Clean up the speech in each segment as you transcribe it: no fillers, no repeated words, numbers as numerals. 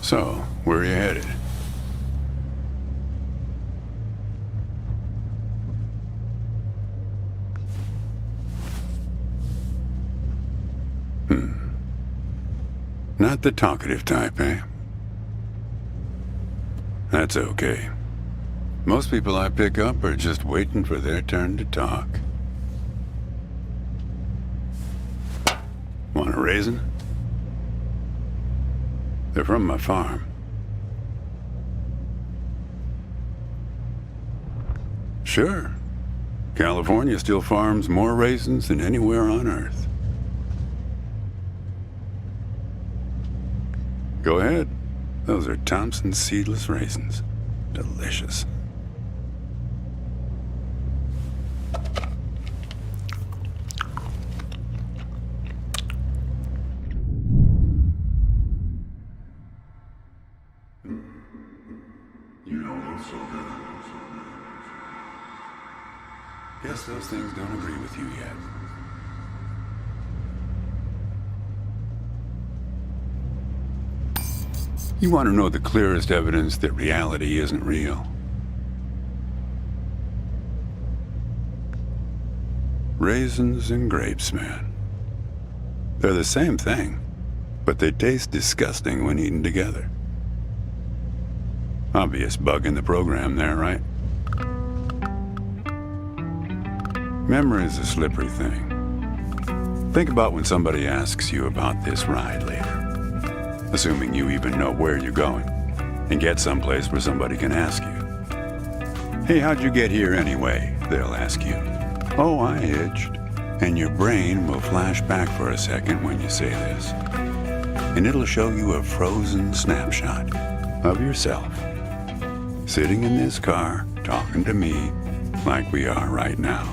So, where are you headed? Not the talkative type, eh? That's okay. Most people I pick up are just waiting for their turn to talk. Want a raisin? They're from my farm. Sure. California still farms more raisins than anywhere on Earth. Go ahead. Those are Thompson's seedless raisins. Delicious. Guess those things don't agree with you yet. You want to know the clearest evidence that reality isn't real? Raisins and grapes, man. They're the same thing, but they taste disgusting when eaten together. Obvious bug in the program there, right? Memory's a slippery thing. Think about when somebody asks you about this ride later, assuming you even know where you're going, and get someplace where somebody can ask you. Hey, how'd you get here anyway? They'll ask you. Oh, I hitched. And your brain will flash back for a second when you say this. And it'll show you a frozen snapshot of yourself, sitting in this car, talking to me like we are right now.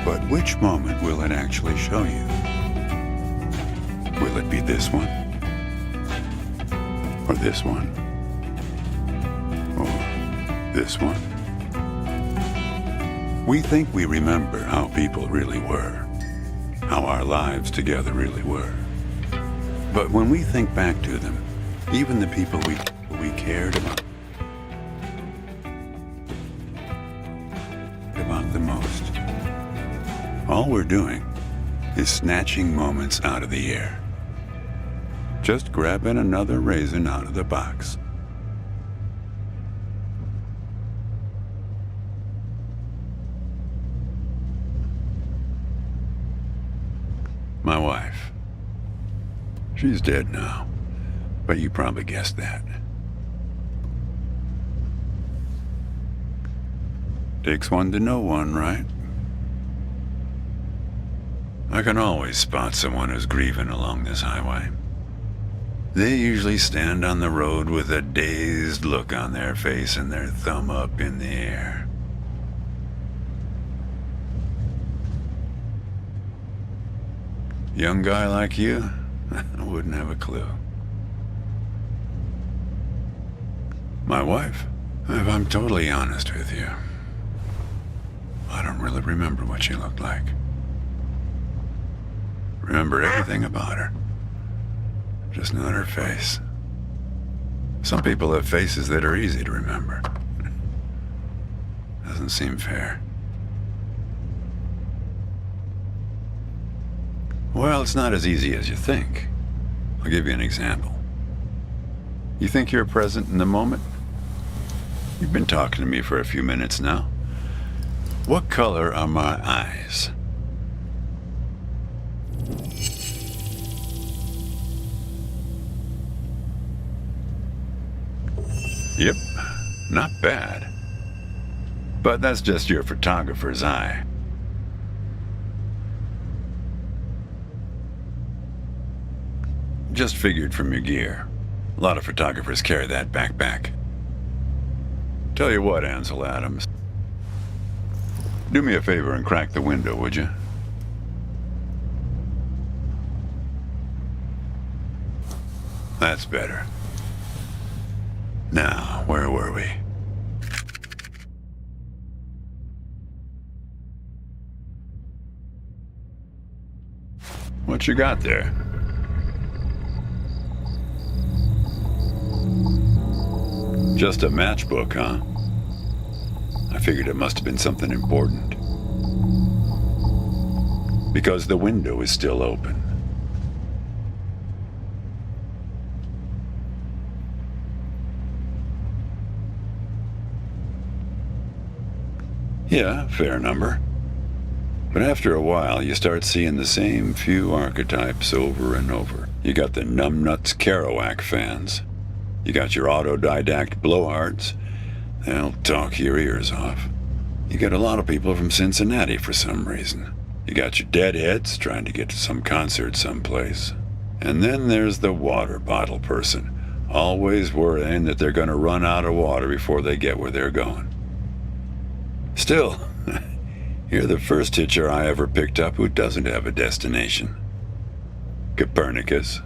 But which moment will it actually show you? Will it be this one? Or this one? Or this one? We think we remember how people really were, how our lives together really were. But when we think back to them, even the people we cared about the most, all we're doing is snatching moments out of the air. Just grabbing another raisin out of the box. My wife. She's dead now, but you probably guessed that. Takes one to know one, right? I can always spot someone who's grieving along this highway. They usually stand on the road with a dazed look on their face and their thumb up in the air. Young guy like you, I wouldn't have a clue. My wife, if I'm totally honest with you, I don't really remember what she looked like. Remember everything about her, just not her face. Some people have faces that are easy to remember. Doesn't seem fair. Well, it's not as easy as you think. I'll give you an example. You think you're present in the moment? You've been talking to me for a few minutes now. What color are my eyes? Yep, not bad. But that's just your photographer's eye. just figured from your gear. A lot of photographers carry that backpack. Tell you what, Ansel Adams. Do me a favor and crack the window, would you? That's better. Now, where were we? What you got there? Just a matchbook, huh? I figured it must have been something important. Because the window is still open. Yeah, fair number. But after a while, you start seeing the same few archetypes over and over. You got the numbnuts Kerouac fans. You got your autodidact blowhards. They'll talk your ears off. You got a lot of people from Cincinnati for some reason. You got your deadheads trying to get to some concert someplace. And then there's the water bottle person, always worrying that they're going to run out of water before they get where they're going. Still, you're the first hitcher I ever picked up who doesn't have a destination. Copernicus.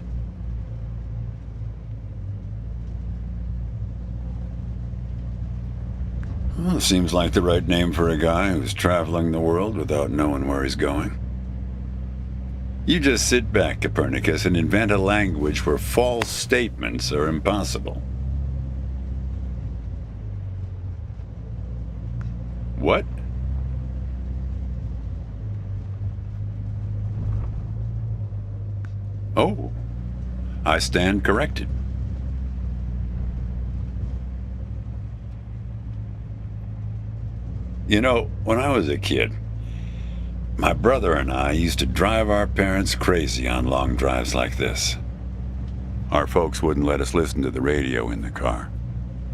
Well, seems like the right name for a guy who's traveling the world without knowing where he's going. You just sit back, Copernicus, and invent a language where false statements are impossible. What? Oh, I stand corrected. You know, when I was a kid, my brother and I used to drive our parents crazy on long drives like this. Our folks wouldn't let us listen to the radio in the car.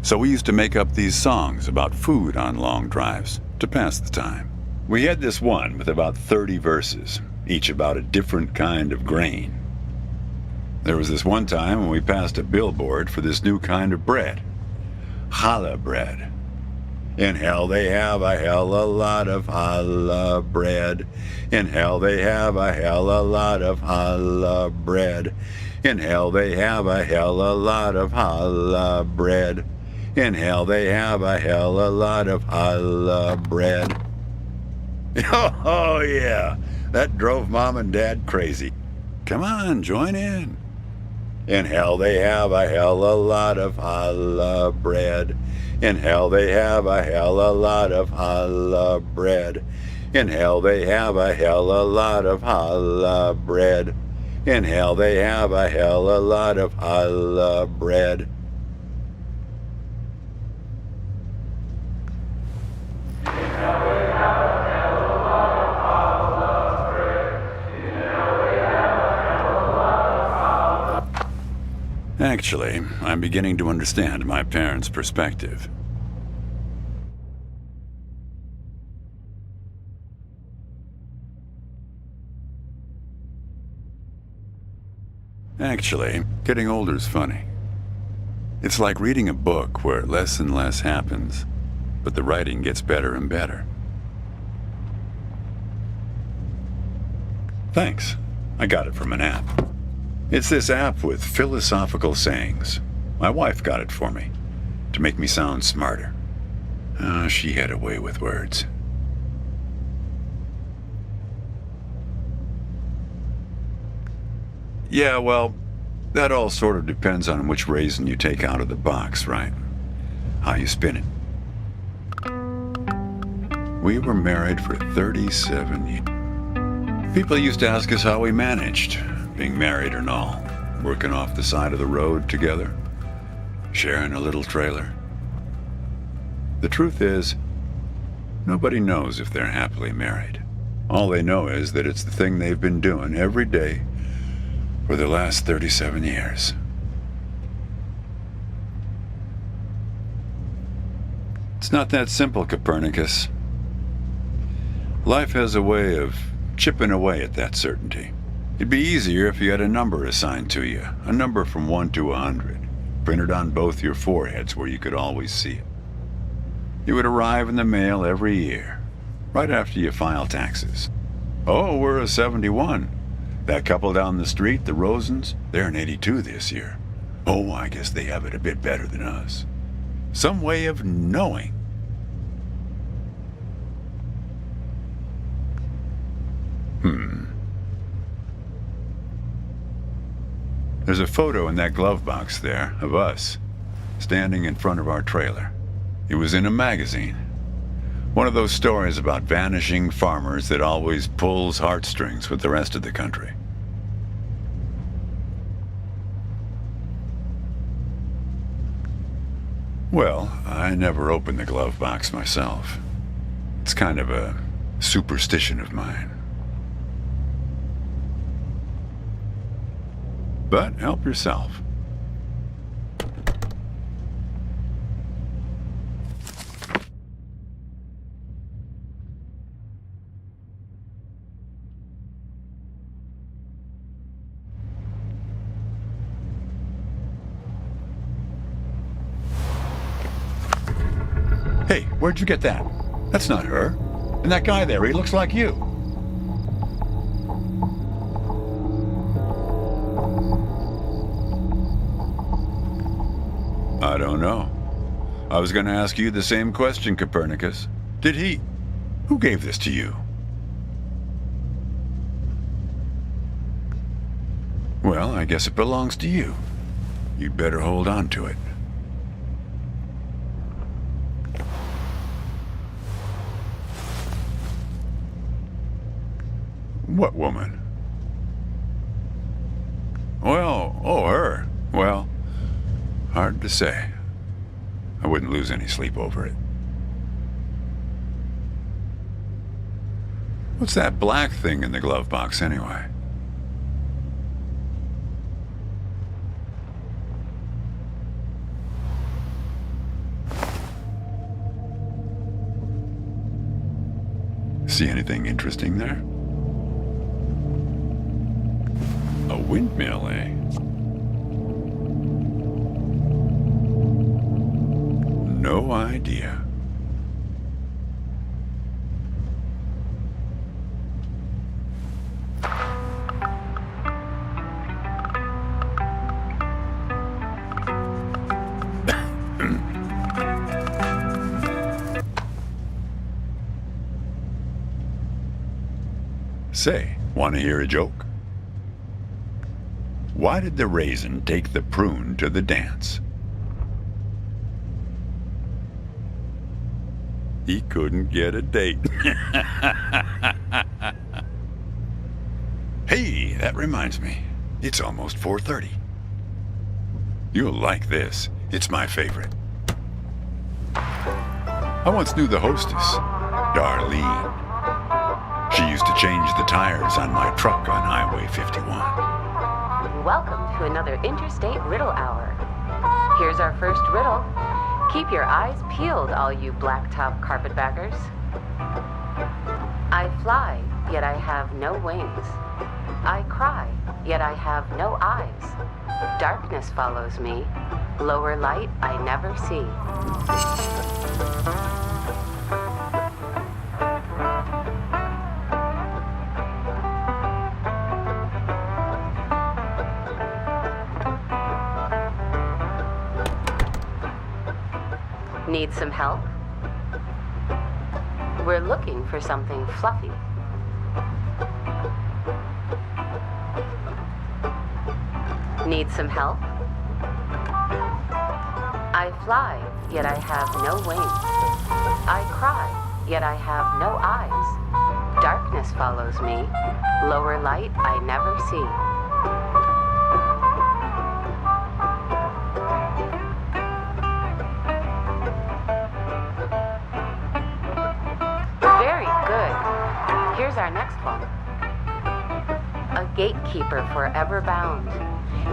So we used to make up these songs about food on long drives to pass the time. We had this one with about 30 verses, each about a different kind of grain. There was this one time when we passed a billboard for this new kind of bread, challah bread. In hell they have a hell a lot of challah bread. In hell they have a hell a lot of challah bread. In hell they have a hell a lot of challah bread. In hell they have a hell a lot of challah bread. Oh yeah, that drove Mom and Dad crazy. Come on, join in. In hell they have a hell a lot of challah bread. In hell they have a hell a lot of challah bread. In hell they have a hell a lot of challah bread. In hell they have a hell a lot of challah bread. Actually, I'm beginning to understand my parents' perspective. Actually, getting older's funny. It's like reading a book where less and less happens, but the writing gets better and better. Thanks. I got it from an app. It's this app with philosophical sayings. My wife got it for me, to make me sound smarter. Oh, she had a way with words. Yeah, well, that all sort of depends on which raisin you take out of the box, right? How you spin it. We were married for 37 years. People used to ask us how we managed, being married and all, working off the side of the road together, sharing a little trailer. The truth is, nobody knows if they're happily married. All they know is that it's the thing they've been doing every day for the last 37 years. It's not that simple, Copernicus. Life has a way of chipping away at that certainty. It'd be easier if you had a number assigned to you, a number from 1 to 100, printed on both your foreheads where you could always see it. It would arrive in the mail every year, right after you file taxes. Oh, we're a 71. That couple down the street, the Rosens, they're an 82 this year. Oh, I guess they have it a bit better than us. Some way of knowing. There's a photo in that glove box there of us, standing in front of our trailer. It was in a magazine. One of those stories about vanishing farmers that always pulls heartstrings with the rest of the country. Well, I never opened the glove box myself. It's kind of a superstition of mine. But help yourself. Hey, where'd you get that? That's not her. And that guy there, he looks like you. I don't know. I was going to ask you the same question, Copernicus. Did he... Who gave this to you? Well, I guess it belongs to you. You'd better hold on to it. What woman? Well, oh, her. Well, hard to say. I wouldn't lose any sleep over it. What's that black thing in the glove box, anyway? See anything interesting there? A windmill, eh? No idea. Say, want to hear a joke? Why did the Raisin take the prune to the dance? He couldn't get a date. Hey, that reminds me. It's almost 4:30. You'll like this. It's my favorite. I once knew the hostess, Darlene. She used to change the tires on my truck on Highway 51. Welcome to another Interstate Riddle Hour. Here's our first riddle. Keep your eyes peeled, all you blacktop carpetbaggers. I fly, yet I have no wings. I cry, yet I have no eyes. Darkness follows me. Lower light I never see. Need some help? We're looking for something fluffy. Need some help? I fly, yet I have no wings. I cry, yet I have no eyes. Darkness follows me. Lower light I never see. Here's our next one. A gatekeeper forever bound.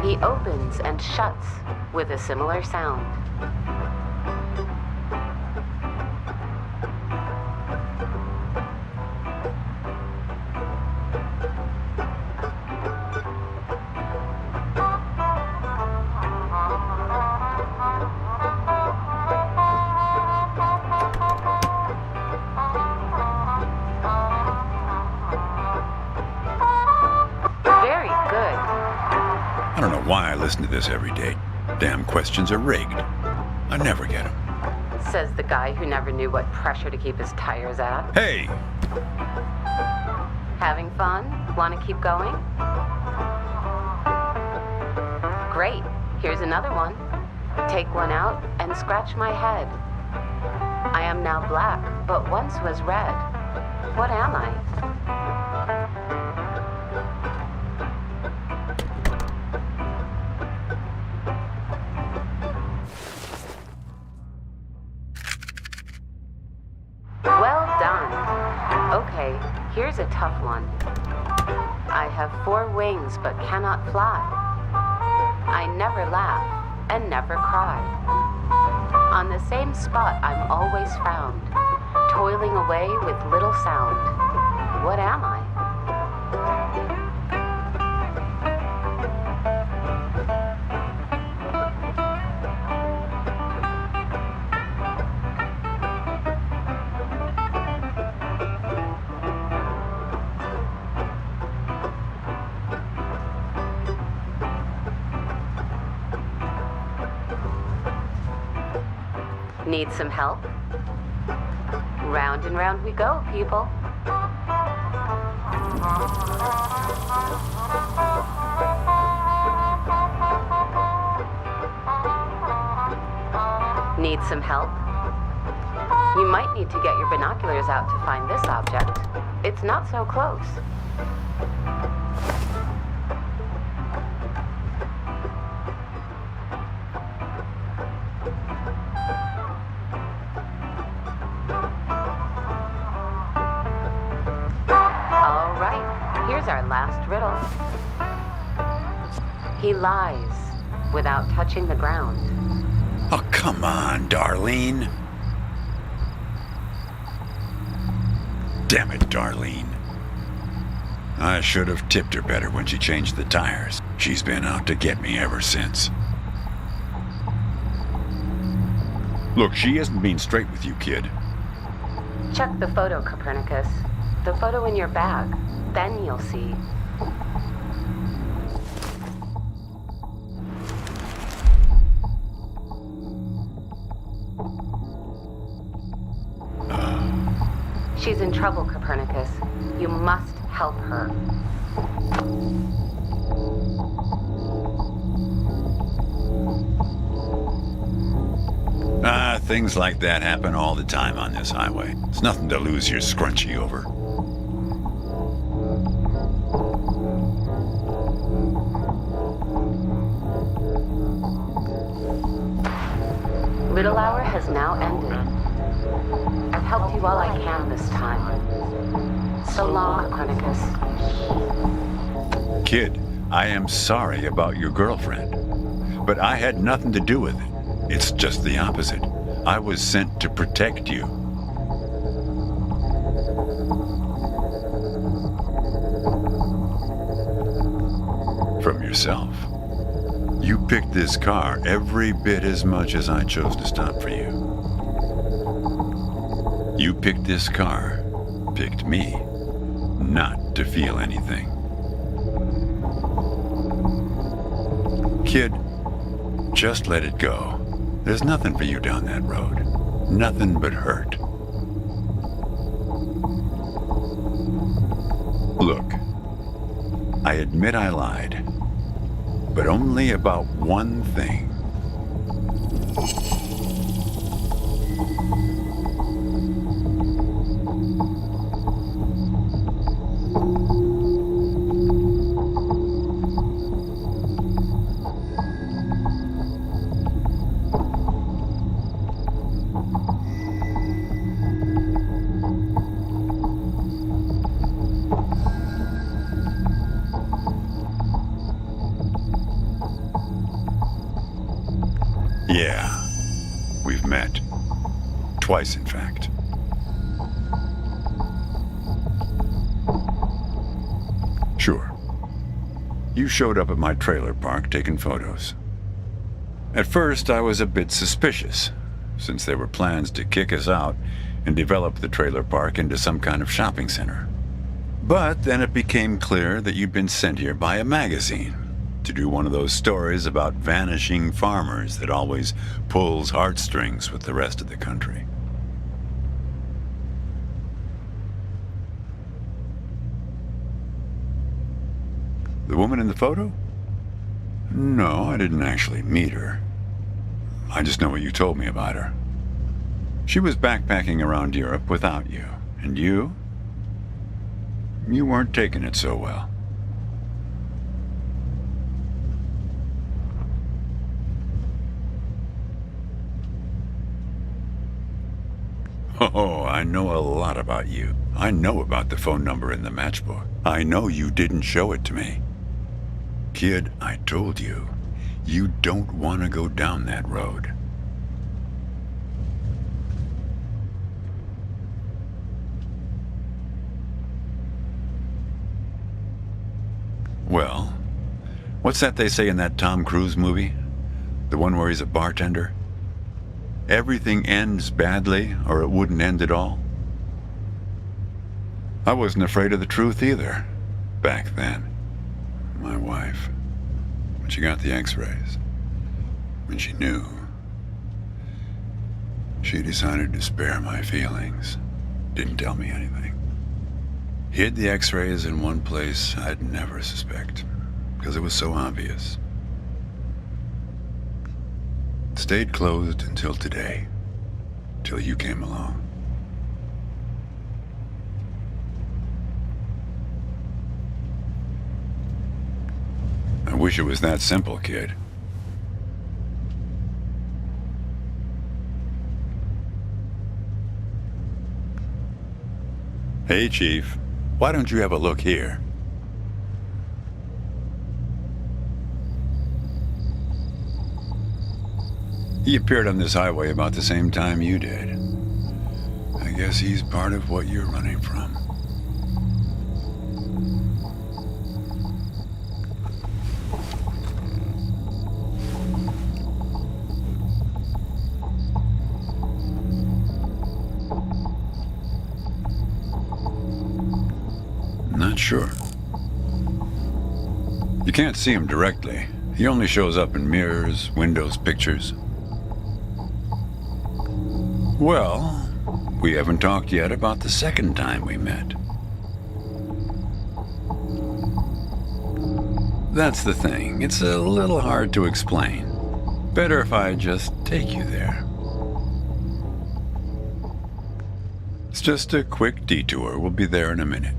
He opens and shuts with a similar sound. listen to this every day. Damn questions are rigged. I never get them. Says the guy who never knew what pressure to keep his tires at. Hey! Having fun? Want to keep going? Great. Here's another one. Take one out and scratch my head. I am now black, but once was red. What am I? Well done. Okay, here's a tough one. I have 4 wings but cannot fly. I never laugh and never cry. On the same spot I'm always found, toiling away with little sound. What am I? Need some help? Round and round we go, people. Need some help? You might need to get your binoculars out to find this object. It's not so close. Here's our last riddle. He lies without touching the ground. Oh, come on, Darlene. Damn it, Darlene. I should have tipped her better when she changed the tires. She's been out to get me ever since. Look, she isn't being straight with you, kid. Check the photo, Copernicus. The photo in your bag. Then you'll see. She's in trouble, Copernicus. You must help her. Things like that happen all the time on this highway. It's nothing to lose your scrunchie over. Little hour has now ended. I've helped you all I can this time. So long, Copernicus. Kid, I am sorry about your girlfriend, but I had nothing to do with it. It's just the opposite. I was sent to protect you. From yourself. You picked this car every bit as much as I chose to stop for you. You picked this car, picked me, not to feel anything. Kid, just let it go. There's nothing for you down that road. Nothing but hurt. Look, I admit I lied, but only about one thing. Yeah, we've met. Twice, in fact. Sure. You showed up at my trailer park taking photos. At first, I was a bit suspicious, since there were plans to kick us out and develop the trailer park into some kind of shopping center. But then it became clear that you'd been sent here by a magazine. to do one of those stories about vanishing farmers that always pulls heartstrings with the rest of the country. The woman in the photo? No, I didn't actually meet her. I just know what you told me about her. She was backpacking around Europe without you. And you? You weren't taking it so well. Oh, I know a lot about you. I know about the phone number in the matchbook. I know you didn't show it to me. Kid, I told you, you don't want to go down that road. Well, what's that they say in that Tom Cruise movie? The one where he's a bartender? Everything ends badly, or it wouldn't end at all. I wasn't afraid of the truth either, back then. My wife, when she got the x-rays, when she knew, she decided to spare my feelings. Didn't tell me anything. Hid the x-rays in one place I'd never suspect, because it was so obvious. Stayed closed until today, till you came along. I wish it was that simple, kid. Hey, Chief. Why don't you have a look here? He appeared on this highway about the same time you did. I guess he's part of what you're running from. Not sure. You can't see him directly. He only shows up in mirrors, windows, pictures. Well, we haven't talked yet about the second time we met. That's the thing. It's a little hard to explain. Better if I just take you there. It's just a quick detour. We'll be there in a minute.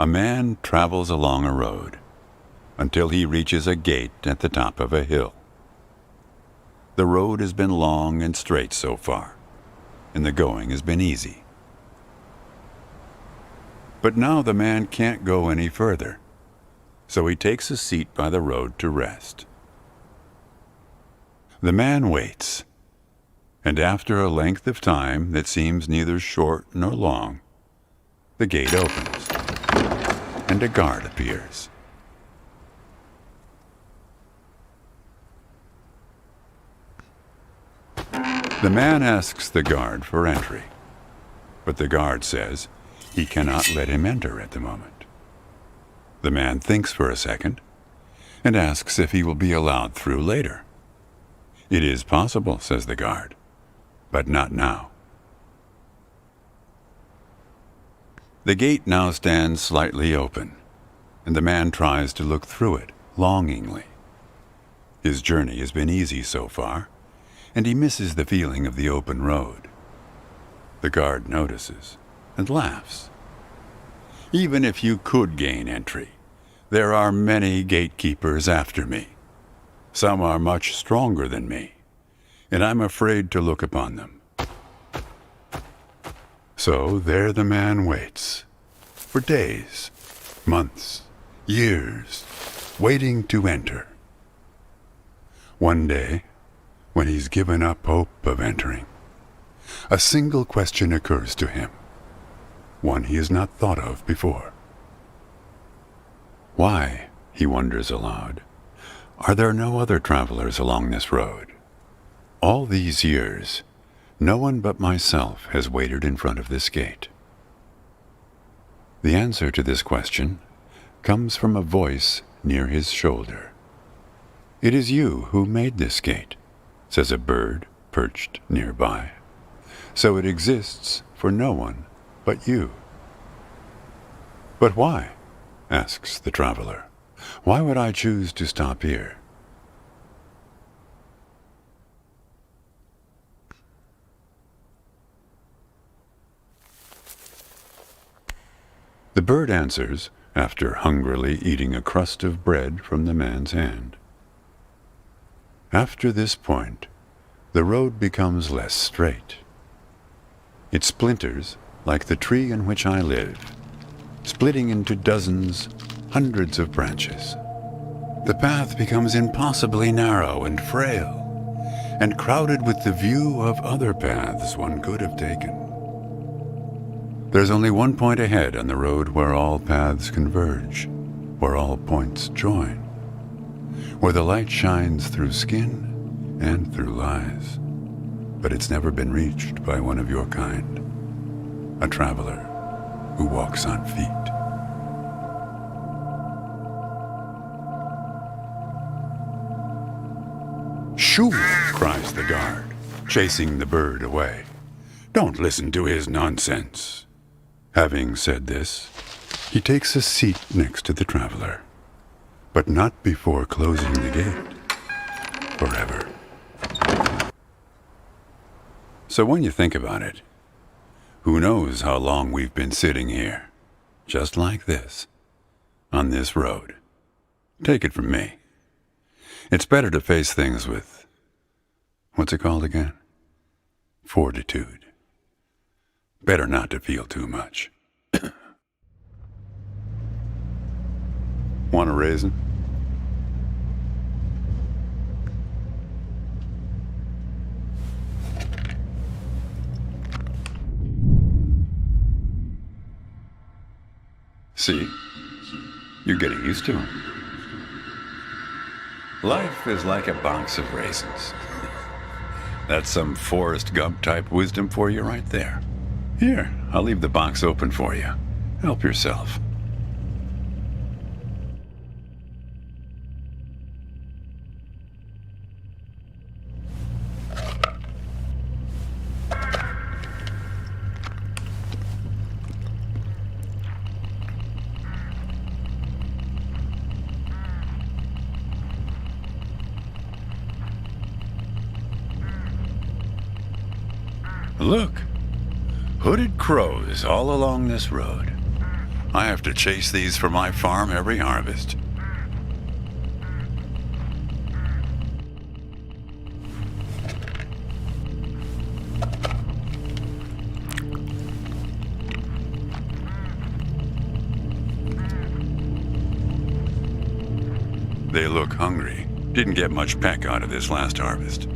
A man travels along a road until he reaches a gate at the top of a hill. The road has been long and straight so far, and the going has been easy. But now the man can't go any further, so he takes a seat by the road to rest. The man waits, and after a length of time that seems neither short nor long, the gate opens, and a guard appears. The man asks the guard for entry, but the guard says he cannot let him enter at the moment. The man thinks for a second and asks if he will be allowed through later. It is possible, says the guard, but not now. The gate now stands slightly open, and the man tries to look through it longingly. His journey has been easy so far, and he misses the feeling of the open road. The guard notices and laughs. Even if you could gain entry, there are many gatekeepers after me. Some are much stronger than me, and I'm afraid to look upon them. So there the man waits, for days, months, years, waiting to enter. One day, when he's given up hope of entering, a single question occurs to him, one he has not thought of before. Why, he wonders aloud, are there no other travelers along this road? All these years, no one but myself has waited in front of this gate. The answer to this question comes from a voice near his shoulder. It is you who made this gate, says a bird perched nearby. So it exists for no one but you. But why? Asks the traveler. Why would I choose to stop here? The bird answers after hungrily eating a crust of bread from the man's hand. After this point, the road becomes less straight. It splinters like the tree in which I live, splitting into dozens, hundreds of branches. The path becomes impossibly narrow and frail, and crowded with the view of other paths one could have taken. There's only one point ahead on the road where all paths converge, where all points join, where the light shines through skin and through lies. But it's never been reached by one of your kind, a traveler who walks on feet. Shoo! Cries the guard, chasing the bird away. Don't listen to his nonsense. Having said this, he takes a seat next to the traveler, but not before closing the gate forever. So when you think about it, who knows how long we've been sitting here, just like this, on this road. Take it from me. It's better to face things with, what's it called again? Fortitude. Better not to feel too much. Want a raisin? See, you're getting used to them. Life is like a box of raisins. That's some Forrest Gump type wisdom for you right there. Here, I'll leave the box open for you. Help yourself. Look, hooded crows all along this road. I have to chase these for my farm every harvest. They look hungry. Didn't get much peck out of this last harvest.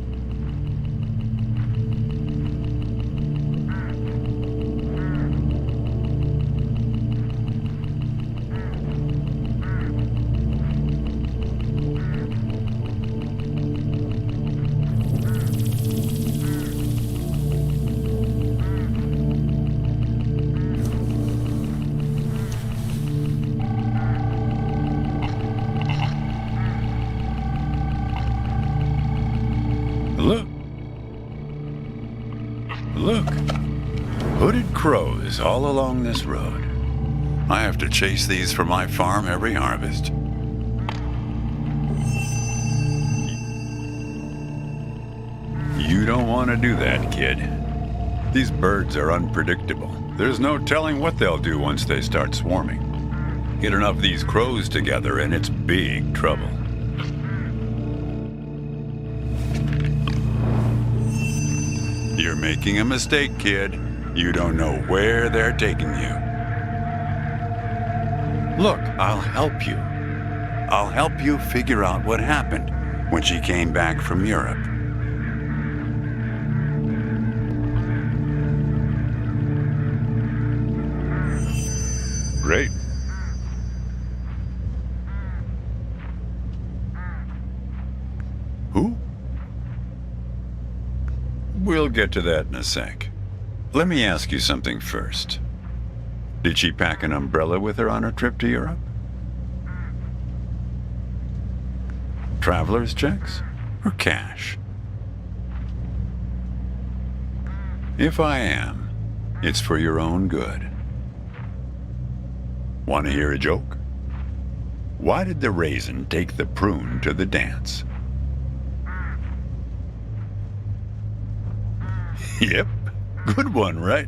Look, hooded crows all along this road. I have to chase these for my farm every harvest. don't want to do that, kid. These birds are unpredictable. There's no telling what they'll do once they start swarming. Get enough of these crows together and it's big trouble. You're making a mistake, kid. You don't know where they're taking you. Look, I'll help you. I'll help you figure out what happened when she came back from Europe. Great. Who? We'll get to that in a sec. Let me ask you something first. Did she pack an umbrella with her on her trip to Europe? Traveler's checks or cash? If I am, it's for your own good. Want to hear a joke? Why did the Raisin take the prune to the dance? Yep, good one, right?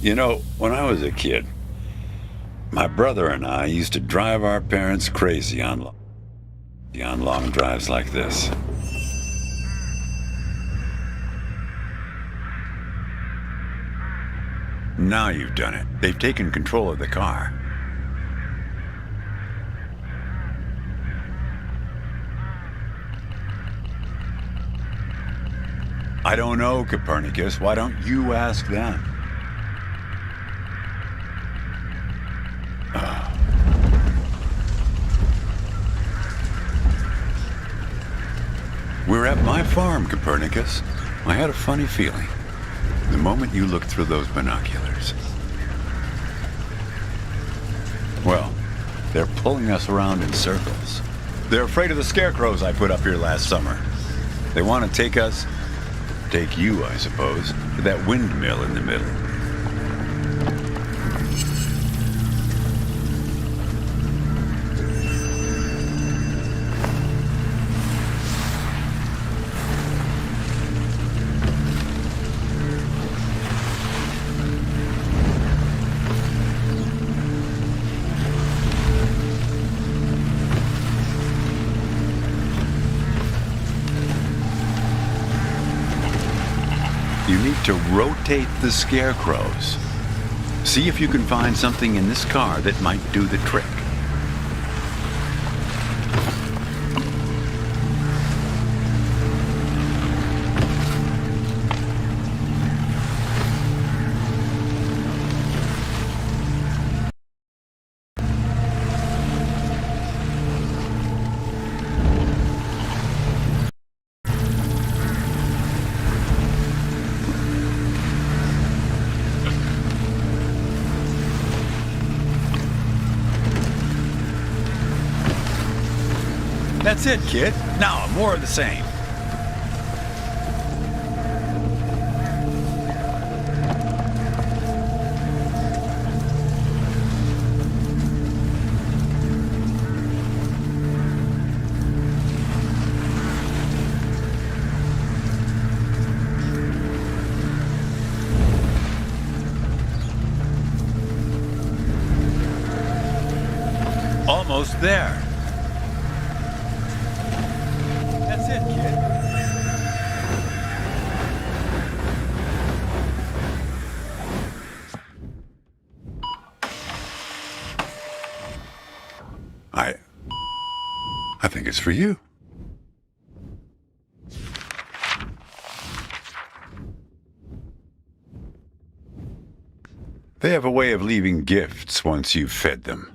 You know, when I was a kid, my brother and I used to drive our parents crazy on long drives like this. Now you've done it. They've taken control of the car. I don't know, Copernicus. Why don't you ask them? We're at my farm, Copernicus. I had a funny feeling the moment you looked through those binoculars. Well, they're pulling us around in circles. They're afraid of the scarecrows I put up here last summer. They want to take you, I suppose, to that windmill in the middle. You need to rotate the scarecrows. See if you can find something in this car that might do the trick. That's it, kid. Now, more of the same. Almost there. That's it, kid. I think it's for you. They have a way of leaving gifts once you've fed them.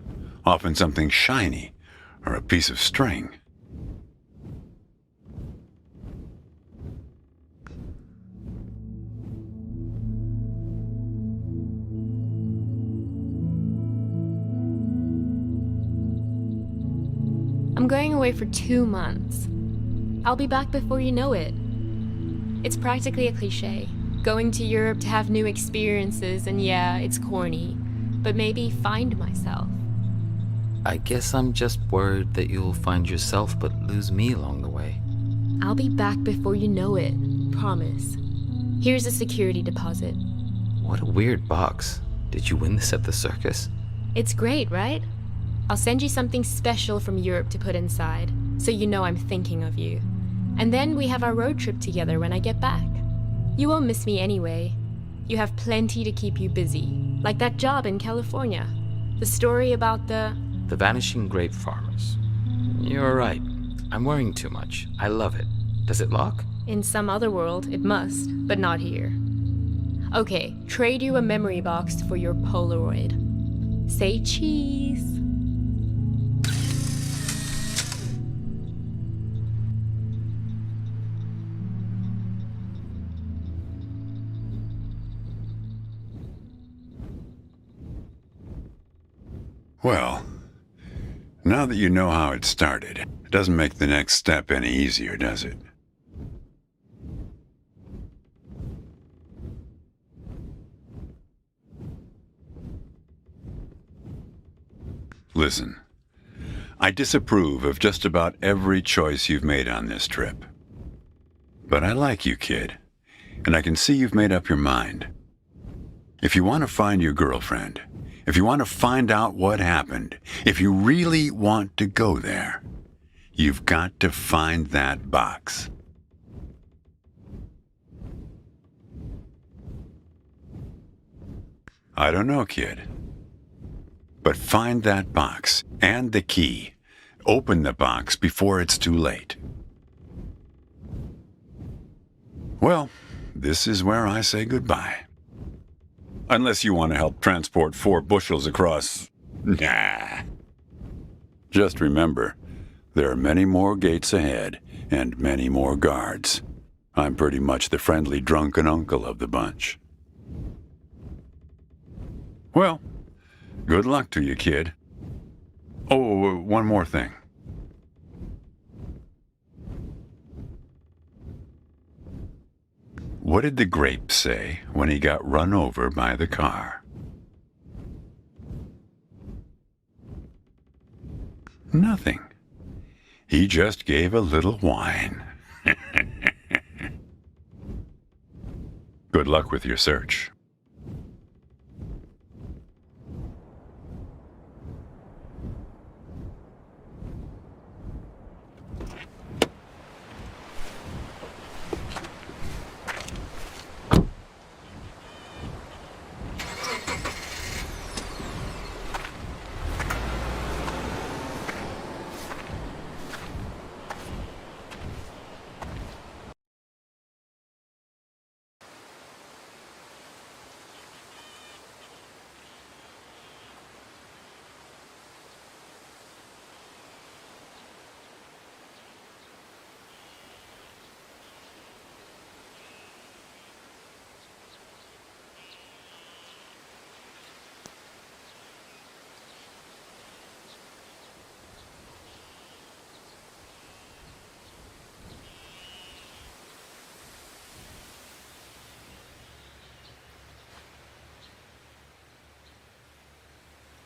Often something shiny or a piece of string. I'm going away for 2 months. I'll be back before you know it. It's practically a cliche. Going to Europe to have new experiences, and yeah, it's corny, but maybe find myself. I guess I'm just worried that you'll find yourself but lose me along the way. I'll be back before you know it. Promise. Here's a security deposit. What a weird box. Did you win this at the circus? It's great, right? I'll send you something special from Europe to put inside, so you know I'm thinking of you. And then we have our road trip together when I get back. You won't miss me anyway. You have plenty to keep you busy, like that job in California. The story about the vanishing grape farmers. You're right. I'm worrying too much. I love it. Does it lock? In some other world, it must, but not here. Okay, trade you a memory box for your Polaroid. Say cheese. Well, now that you know how it started, it doesn't make the next step any easier, does it? Listen, I disapprove of just about every choice you've made on this trip. But I like you, kid, and I can see you've made up your mind. If you want to find your girlfriend, if you want to find out what happened, if you really want to go there, you've got to find that box. I don't know, kid. But find that box and the key. Open the box before it's too late. Well, this is where I say goodbye. Unless you want to help transport 4 bushels across... Nah. Just remember, there are many more gates ahead and many more guards. I'm pretty much the friendly drunken uncle of the bunch. Well, good luck to you, kid. Oh, one more thing. What did the grape say when he got run over by the car? Nothing. He just gave a little whine. Good luck with your search.